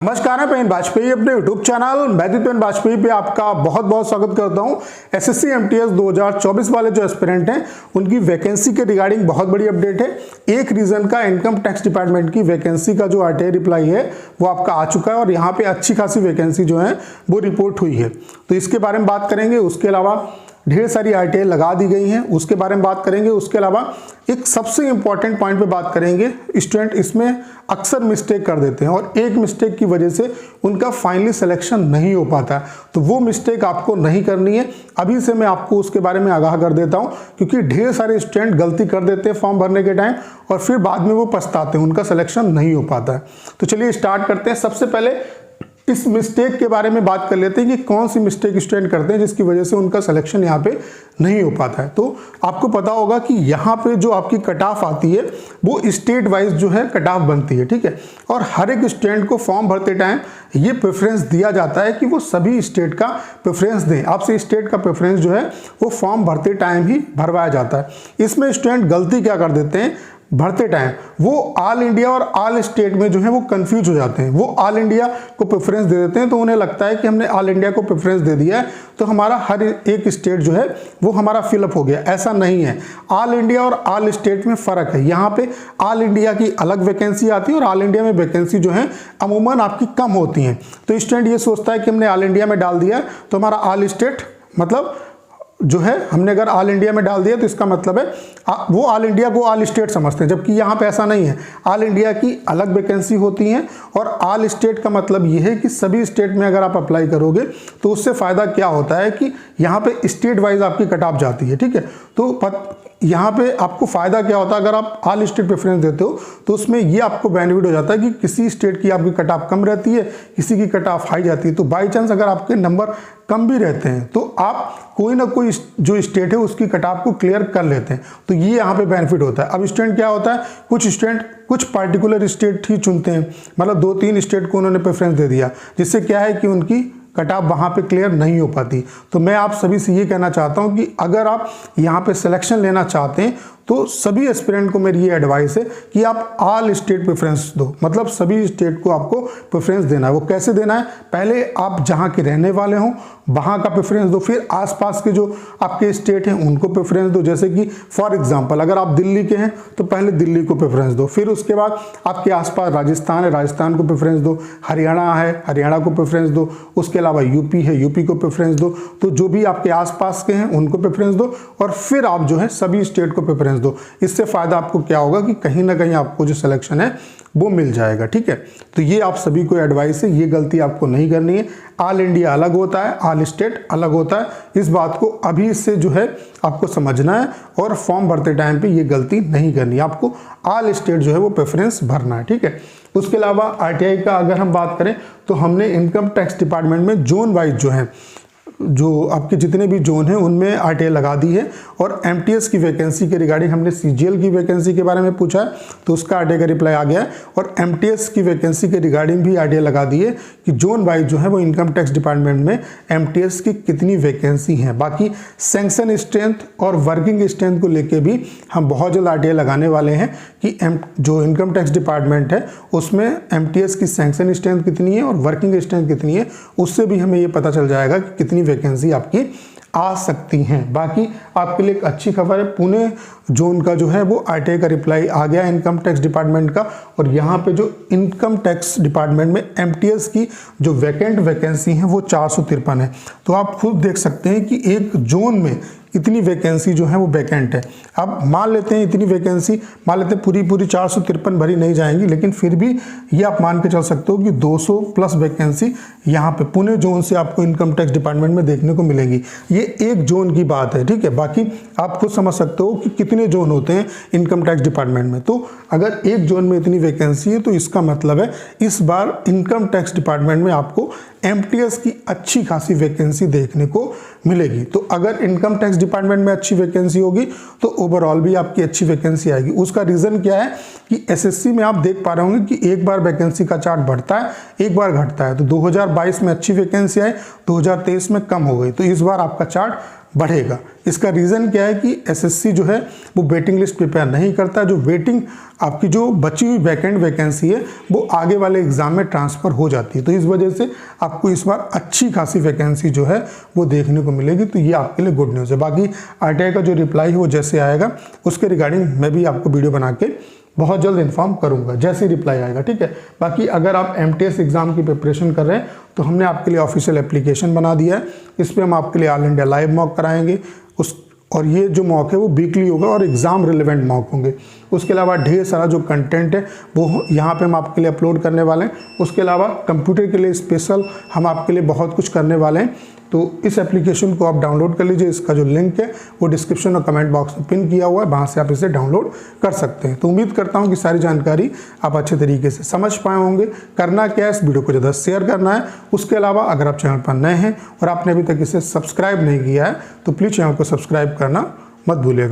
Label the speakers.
Speaker 1: नमस्कार, मैं पेन वाजपेयी अपने YouTube channel Maithili Pen Vajpayee पे आपका बहुत बहुत स्वागत करता हूं। एसएससी एमटीएस 2024 वाले जो एस्पिरेंट हैं उनकी वैकेंसी के रिगार्डिंग बहुत बड़ी अपडेट है। एक रीजन का इनकम टैक्स डिपार्टमेंट की वैकेंसी का जो आरटीआई रिप्लाई है वो आपका आ चुका है और यहाँ पे अच्छी खासी वैकेंसी जो है वो रिपोर्ट हुई है, तो इसके बारे में बात करेंगे। उसके अलावा ढेर सारी आरटीआई लगा दी गई हैं, उसके बारे में बात करेंगे। उसके अलावा एक सबसे इंपॉर्टेंट पॉइंट पे बात करेंगे। स्टूडेंट इसमें अक्सर मिस्टेक कर देते हैं और एक मिस्टेक की वजह से उनका फाइनली सिलेक्शन नहीं हो पाता है, तो वो मिस्टेक आपको नहीं करनी है। अभी से मैं आपको उसके बारे में आगाह कर देता हूं, क्योंकि ढेर सारे स्टूडेंट गलती कर देते हैं फॉर्म भरने के टाइम और फिर बाद में वो पछताते हैं, उनका सिलेक्शन नहीं हो पाता है। तो चलिए स्टार्ट करते हैं। सबसे पहले इस मिस्टेक के बारे में बात कर लेते हैं कि कौन सी मिस्टेक स्टूडेंट करते हैं जिसकी वजह से उनका सिलेक्शन यहाँ पे नहीं हो पाता है। तो आपको पता होगा कि यहाँ पे जो आपकी कट ऑफ आती है वो स्टेट वाइज जो है कट ऑफ बनती है, ठीक है। और हर एक स्टूडेंट को फॉर्म भरते टाइम ये प्रेफरेंस दिया जाता है कि वो सभी स्टेट का प्रेफरेंस दें। आपसे स्टेट का प्रेफरेंस जो है वो फॉर्म भरते टाइम ही भरवाया जाता है। इसमें स्टूडेंट गलती क्या कर देते हैं, भरते टाइम वो ऑल इंडिया और ऑल स्टेट में जो है वो कंफ्यूज हो जाते हैं। वो ऑल इंडिया को प्रेफरेंस दे देते हैं, तो उन्हें लगता है कि हमने ऑल इंडिया को प्रेफरेंस दे दिया है तो हमारा हर एक स्टेट जो है वो हमारा फिलअप हो गया। ऐसा नहीं है। ऑल इंडिया और ऑल स्टेट में फ़र्क है। यहाँ पे ऑल इंडिया की अलग वैकेंसी आती है और ऑल इंडिया में वैकेंसी जो है अमूमन आपकी कम होती हैं। तो स्टूडेंट ये सोचता है कि हमने ऑल इंडिया में डाल दिया तो हमारा ऑल स्टेट मतलब जो है हमने अगर ऑल इंडिया में डाल दिया तो इसका मतलब है वो ऑल इंडिया को ऑल स्टेट समझते हैं, जबकि यहाँ पे ऐसा नहीं है। ऑल इंडिया की अलग वैकेंसी होती हैं और ऑल स्टेट का मतलब ये है कि सभी स्टेट में अगर आप अप्लाई करोगे तो उससे फ़ायदा क्या होता है कि यहाँ पे स्टेट वाइज आपकी कट ऑफ जाती है, ठीक है। तो यहाँ पे आपको फ़ायदा क्या होता है, अगर आप ऑल स्टेट प्रेफरेंस देते हो तो उसमें ये आपको बेनिफिट हो जाता है कि किसी स्टेट की आपकी कट ऑफ कम रहती है, किसी की कट ऑफ हाई जाती है। तो बाई चांस अगर आपके नंबर कम भी रहते हैं तो आप कोई ना कोई जो स्टेट है उसकी कट ऑफ को क्लियर कर लेते हैं, तो ये यहाँ पे बेनिफिट होता है। अब स्टूडेंट क्या होता है, कुछ स्टूडेंट कुछ पार्टिकुलर स्टेट ही चुनते हैं, मतलब 2-3 स्टेट को उन्होंने प्रेफरेंस दे दिया, जिससे क्या है कि उनकी कट ऑफ वहाँ पे क्लियर नहीं हो पाती। तो मैं आप सभी से ये कहना चाहता हूँ कि अगर आप यहाँ पे सिलेक्शन लेना चाहते हैं तो सभी एस्पिरेंट को मेरी ये एडवाइस है कि आप ऑल स्टेट प्रेफरेंस दो, मतलब सभी स्टेट को आपको प्रेफरेंस देना है। वो कैसे देना है, पहले आप जहाँ के रहने वाले हों वहाँ का प्रेफरेंस दो, फिर आसपास के जो आपके स्टेट हैं उनको प्रेफरेंस दो। जैसे कि फॉर एग्जांपल अगर आप दिल्ली के हैं तो पहले दिल्ली को प्रेफरेंस दो, फिर उसके बाद आपके आसपास राजस्थान है, राजस्थान को प्रेफरेंस दो, हरियाणा है, हरियाणा को प्रेफरेंस दो, उसके अलावा यूपी है, यूपी को प्रेफरेंस दो। तो जो भी आपके आसपास के हैं उनको प्रेफरेंस दो और फिर आप जो है सभी स्टेट को प्रेफरेंस दो। इससे फायदा आपको क्या होगा कि कहीं ना कहीं आपको जो सिलेक्शन है वो मिल जाएगा, ठीक है। तो ये आप सभी को एडवाइस है, ये गलती आपको नहीं करनी है। ऑल इंडिया अलग होता है, ऑल स्टेट अलग होता है। इस बात को अभी से जो है आपको समझना है और फॉर्म भरते टाइम पे ये गलती नहीं करनी है। आपको ऑल स्टेट जो है वो प्रेफरेंस भरना है, ठीक है। उसके अलावा आरटीआई का अगर हम बात करें तो हमने इनकम टैक्स डिपार्टमेंट में जोन वाइज जो है, जो आपके जितने भी जोन हैं उनमें आरटीआई लगा दी है। और एमटीएस की वैकेंसी के रिगार्डिंग हमने सीजीएल की वैकेंसी के बारे में पूछा है तो उसका आरटीआई का रिप्लाई आ गया है। और एमटीएस की वैकेंसी के रिगार्डिंग भी आरटीआई लगा दी है कि जोन वाइज जो है वो इनकम टैक्स डिपार्टमेंट में एमटीएस की कितनी वैकेंसी है। बाकी सैंक्शन स्ट्रेंथ और वर्किंग स्ट्रेंथ को लेके भी हम बहुत जल्द आरटीआई लगाने वाले हैं कि जो इनकम टैक्स डिपार्टमेंट है उसमें एमटीएस की सैंक्शन स्ट्रेंथ कितनी है और वर्किंग स्ट्रेंथ कितनी है, उससे भी हमें ये पता चल जाएगा कि कितनी वैकेंसी आपकी आ सकती हैं। बाकी आपके लिए एक अच्छी खबर है, पुणे जोन का जो है वो आरटीआई का रिप्लाई आ गया इनकम टैक्स डिपार्टमेंट का। और यहाँ पे जो इनकम टैक्स डिपार्टमेंट में एमटीएस की जो वैकेंट वैकेंसी है वो 453 है। तो आप खुद देख सकते हैं कि एक जोन में इतनी वैकेंसी जो है वो वैकेंट है। अब मान लेते हैं इतनी वैकेंसी, मान लेते हैं पूरी 453 भरी नहीं जाएंगी, लेकिन फिर भी ये आप मान के चल सकते हो कि 200 प्लस वैकेंसी यहाँ पे पुणे जोन से आपको इनकम टैक्स डिपार्टमेंट में देखने को मिलेगी। ये एक जोन की बात है, ठीक है। बाकी आप खुद समझ सकते हो कि कितने जोन होते हैं इनकम टैक्स डिपार्टमेंट में। तो अगर एक जोन में इतनी वैकेंसी है तो इसका मतलब है इस बार इनकम टैक्स डिपार्टमेंट में आपको एमटीएस की अच्छी खासी वैकेंसी देखने को मिलेगी। तो अगर इनकम टैक्स डिपार्टमेंट में अच्छी वैकेंसी होगी तो ओवरऑल भी आपकी अच्छी वैकेंसी आएगी। उसका रीज़न क्या है कि एसएससी में आप देख पा रहे होंगे कि एक बार वैकेंसी का चार्ट बढ़ता है, एक बार घटता है। तो 2022 में अच्छी वैकेंसी आई, 2023 में कम हो गई। तो इस बार आपका चार्ट बढ़ेगा। इसका रीज़न क्या है कि एसएससी जो है वो वेटिंग लिस्ट प्रिपेयर नहीं करता। जो वेटिंग आपकी जो बची हुई वैकेंट वैकेंसी है वो आगे वाले एग्जाम में ट्रांसफ़र हो जाती है। तो इस वजह से आपको इस बार अच्छी खासी वैकेंसी जो है वो देखने को मिलेगी। तो ये आपके लिए गुड न्यूज़ है। बाकी आरटीआई का जो रिप्लाई है वो जैसे आएगा उसके रिगार्डिंग मैं भी आपको वीडियो बना के बहुत जल्द इन्फॉर्म करूंगा जैसे ही रिप्लाई आएगा, ठीक है। बाकी अगर आप एमटीएस एग्ज़ाम की प्रिपरेशन कर रहे हैं तो हमने आपके लिए ऑफिशियल एप्लीकेशन बना दिया है। इस पर हम आपके लिए ऑल इंडिया लाइव मॉक कराएंगे और ये जो मॉक है वो वीकली होगा और एग्ज़ाम रिलेवेंट मॉक होंगे। उसके अलावा ढेर सारा जो कंटेंट है वो यहाँ पे हम आपके लिए अपलोड करने वाले हैं। उसके अलावा कंप्यूटर के लिए स्पेशल हम आपके लिए बहुत कुछ करने वाले हैं। तो इस एप्लीकेशन को आप डाउनलोड कर लीजिए। इसका जो लिंक है वो डिस्क्रिप्शन और कमेंट बॉक्स में पिन किया हुआ है, वहाँ से आप इसे डाउनलोड कर सकते हैं। तो उम्मीद करता हूँ कि सारी जानकारी आप अच्छे तरीके से समझ पाए होंगे। करना क्या है, इस वीडियो को ज़्यादा शेयर करना है। उसके अलावा अगर आप चैनल पर नए हैं और आपने अभी तक इसे सब्सक्राइब नहीं किया है तो प्लीज़ चैनल को सब्सक्राइब करना मत भूलिएगा।